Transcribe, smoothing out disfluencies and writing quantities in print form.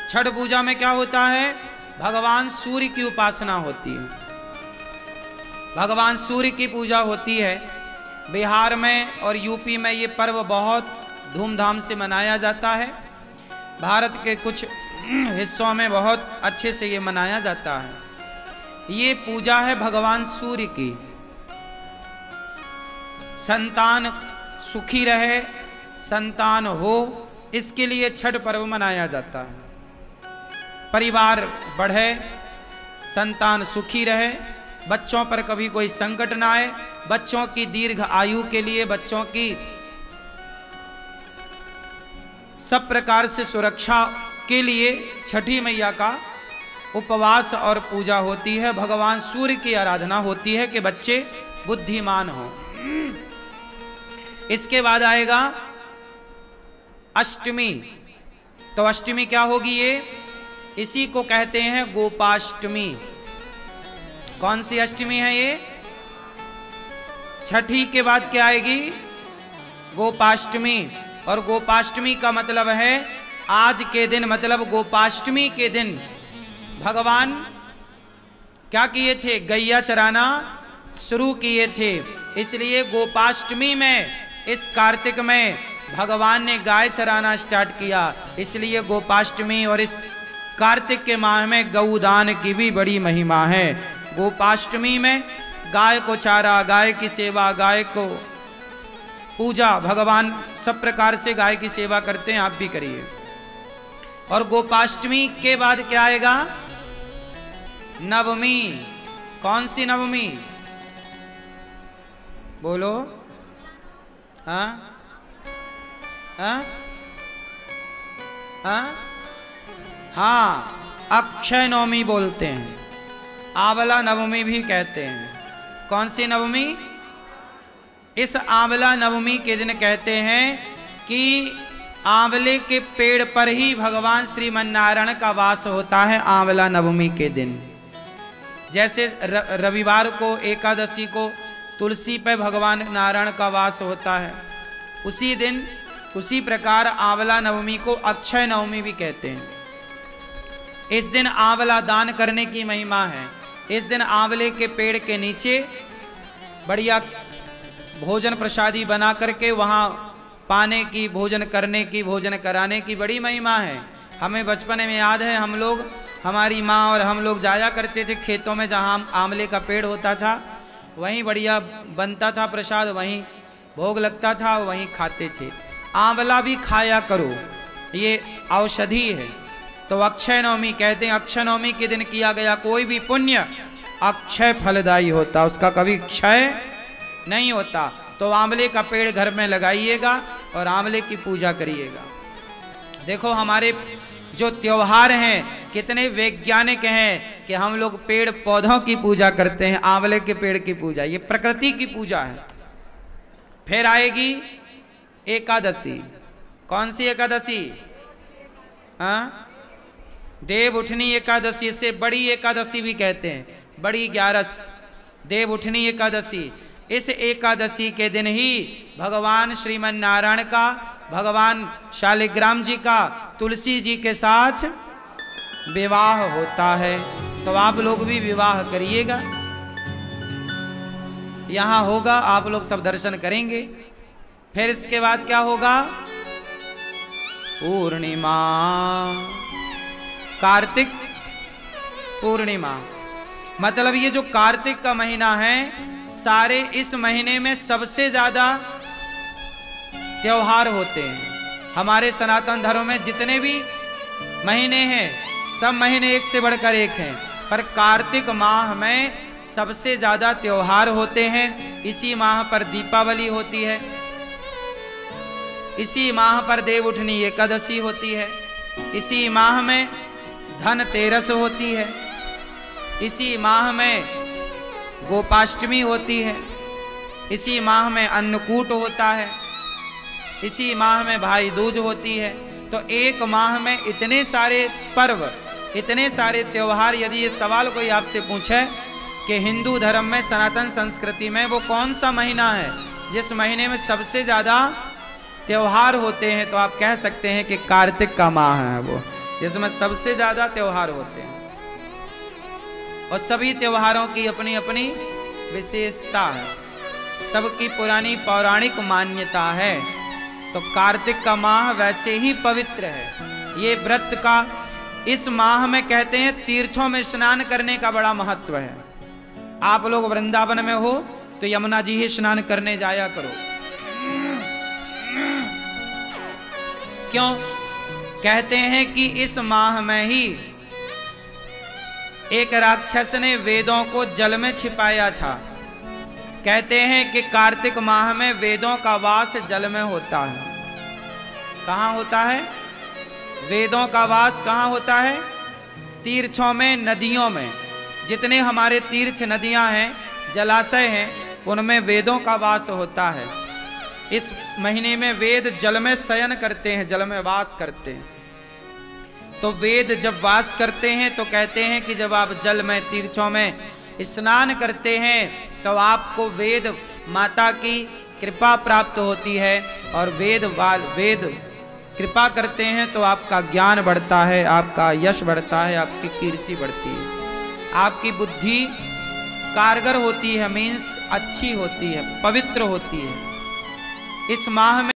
छठ पूजा में क्या होता है? भगवान सूर्य की उपासना होती है, भगवान सूर्य की पूजा होती है। बिहार में और यूपी में ये पर्व बहुत धूमधाम से मनाया जाता है। भारत के कुछ हिस्सों में बहुत अच्छे से ये मनाया जाता है। ये पूजा है भगवान सूर्य की। संतान सुखी रहे, संतान हो, इसके लिए छठ पर्व मनाया जाता है। परिवार बढ़े, संतान सुखी रहे, बच्चों पर कभी कोई संकट ना आए, बच्चों की दीर्घ आयु के लिए, बच्चों की सब प्रकार से सुरक्षा के लिए छठी मैया का उपवास और पूजा होती है। भगवान सूर्य की आराधना होती है कि बच्चे बुद्धिमान हो। इसके बाद आएगा अष्टमी। तो अष्टमी क्या होगी? ये इसी को कहते हैं गोपाष्टमी। कौन सी अष्टमी है ये? छठी के बाद क्या आएगी? गोपाष्टमी। और गोपाष्टमी का मतलब है आज के दिन, मतलब गोपाष्टमी के दिन भगवान क्या किए थे? गैया चराना शुरू किए थे। इसलिए गोपाष्टमी में, इस कार्तिक में भगवान ने गाय चराना स्टार्ट किया। इसलिए गोपाष्टमी और इस कार्तिक के माह में गौदान की भी बड़ी महिमा है। गोपाष्टमी में गाय को चारा, गाय की सेवा, गाय को पूजा, भगवान सब प्रकार से गाय की सेवा करते हैं, आप भी करिए। और गोपाष्टमी के बाद क्या आएगा? नवमी। कौन सी नवमी? बोलो। हाँ हाँ हाँ हाँ, अक्षय नवमी बोलते हैं, आंवला नवमी भी कहते हैं। कौन सी नवमी? इस आंवला नवमी के दिन कहते हैं कि आंवले के पेड़ पर ही भगवान श्रीमन्नारायण का वास होता है। आंवला नवमी के दिन, जैसे रविवार को, एकादशी को तुलसी पर भगवान नारायण का वास होता है, उसी दिन, उसी प्रकार आंवला नवमी को अक्षय नवमी भी कहते हैं। इस दिन आंवला दान करने की महिमा है। इस दिन आंवले के पेड़ के नीचे बढ़िया भोजन प्रसादी बना करके वहाँ पाने की, भोजन करने की, भोजन कराने की बड़ी महिमा है। हमें बचपन में याद है, हम लोग, हमारी माँ और हम लोग जाया करते थे खेतों में, जहाँ आंवले का पेड़ होता था, वहीं बढ़िया बनता था प्रसाद, वहीं भोग लगता था, वहीं खाते थे। आंवला भी खाया करो, ये औषधि है। तो अक्षय नवमी कहते हैं, अक्षय नवमी के दिन किया गया कोई भी पुण्य अक्षय फलदायी होता, उसका कभी क्षय नहीं होता। तो आंवले का पेड़ घर में लगाइएगा और आंवले की पूजा करिएगा। देखो हमारे जो त्योहार हैं कितने वैज्ञानिक हैं कि हम लोग पेड़ पौधों की पूजा करते हैं, आंवले के पेड़ की पूजा, ये प्रकृति की पूजा है। फिर आएगी एकादशी। कौन सी एकादशी? हाँ, देव उठनी एकादशी, से बड़ी एकादशी भी कहते हैं, बड़ी 11 देव उठनी एकादशी। इस एकादशी के दिन ही भगवान श्रीमन्नारायण का, भगवान शालिग्राम जी का तुलसी जी के साथ विवाह होता है। तो आप लोग भी विवाह करिएगा, यहाँ होगा, आप लोग सब दर्शन करेंगे। फिर इसके बाद क्या होगा? पूर्णिमा, कार्तिक पूर्णिमा। मतलब ये जो कार्तिक का महीना है, सारे इस महीने में सबसे ज्यादा त्योहार होते हैं। हमारे सनातन धर्म में जितने भी महीने हैं, सब महीने एक से बढ़कर एक हैं, पर कार्तिक माह में सबसे ज्यादा त्योहार होते हैं। इसी माह पर दीपावली होती है, इसी माह पर देव उठनी एकादशी होती है, इसी माह में धनतेरस होती है, इसी माह में गोपाष्टमी होती है, इसी माह में अन्नकूट होता है, इसी माह में भाई दूज होती है। तो एक माह में इतने सारे पर्व, इतने सारे त्योहार। यदि ये सवाल कोई आपसे पूछे कि हिंदू धर्म में, सनातन संस्कृति में वो कौन सा महीना है जिस महीने में सबसे ज़्यादा त्योहार होते हैं, तो आप कह सकते हैं कि कार्तिक का माह है वो। जिसमें सबसे ज्यादा त्योहार होते हैं और सभी त्योहारों की अपनी अपनी विशेषता है, सबकी पुरानी पौराणिक मान्यता है। तो कार्तिक का माह वैसे ही पवित्र है। ये व्रत का इस माह में कहते हैं तीर्थों में स्नान करने का बड़ा महत्व है। आप लोग वृंदावन में हो तो यमुना जी ही स्नान करने जाया करो। क्यों? कहते हैं कि इस माह में ही एक राक्षस ने वेदों को जल में छिपाया था। कहते हैं कि कार्तिक माह में वेदों का वास जल में होता है। कहाँ होता है? वेदों का वास कहाँ होता है? तीर्थों में, नदियों में। जितने हमारे तीर्थ नदियां हैं, जलाशय हैं, उनमें वेदों का वास होता है। इस महीने में वेद जल में शयन करते हैं, जल में वास करते हैं। तो वेद जब वास करते हैं तो कहते हैं कि जब आप जल में, तीर्थों में स्नान करते हैं तो आपको वेद माता की कृपा प्राप्त होती है और वेद कृपा करते हैं तो आपका ज्ञान बढ़ता है, आपका यश बढ़ता है, आपकी कीर्ति बढ़ती है, आपकी बुद्धि कारगर होती है, मीन्स अच्छी होती है, पवित्र होती है। इस माह में